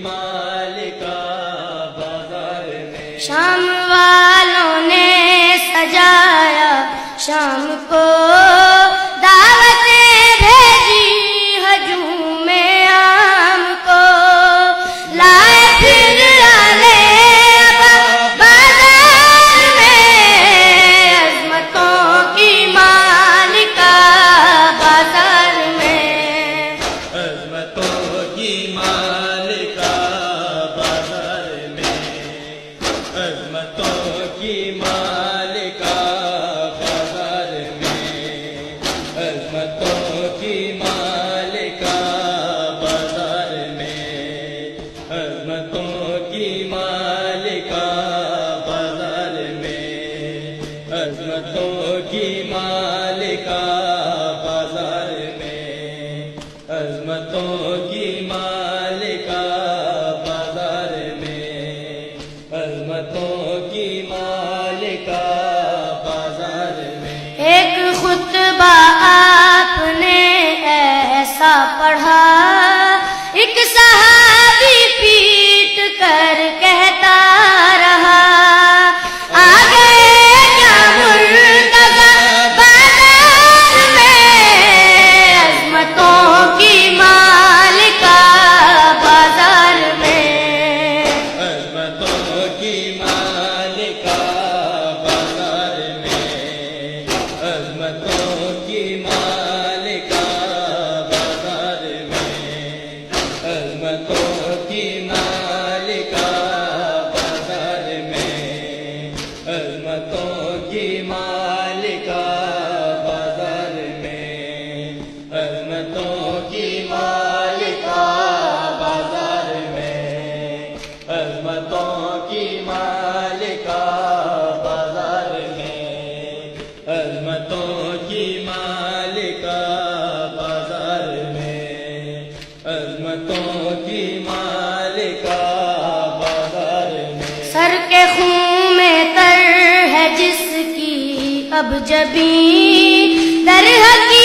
مالکا بازار میں، شام والوں نے سجایا شام کو دعوتیں بھیجی ہجوم عام کو، لائے پھر آلے بازار میں، عظمتوں کی مالکہ بازار میں، عظمتوں کی مالکا بازار میں، عظمتوں کی مالکا بازار میں، عظمتوں کی مالکا بازار میں، عظمتوں کی مالکا بازار میں، عظمتوں کی مالکا بازار میں، عظمتوں کی مالکا بازار میں، عظمتوں کی مالکا بازار میں۔ ایک خطبہ آپ نے ایسا پڑھا، ایک صحابی پیٹ کر کہتا رہا، آ گئے کیا مرتضی بازار میں، عظمتوں کی مالکہ بازار میں، عظمتوں کی مالکا بازار میں، عظمتوں کی مالکا بازار میں، عظمتوں کی مالکا بازار میں، عظمتوں کی مالکا بازار میں، عظمتوں کی مالکا بازار میں، عظمتوں کی مالکا بازار میں، عظمتوں کی مالکا بازار میں، عظمتوں کی مالکا بازار میں۔ سر کے خون میں تر ہے جس کی اب جبیں در حقیقت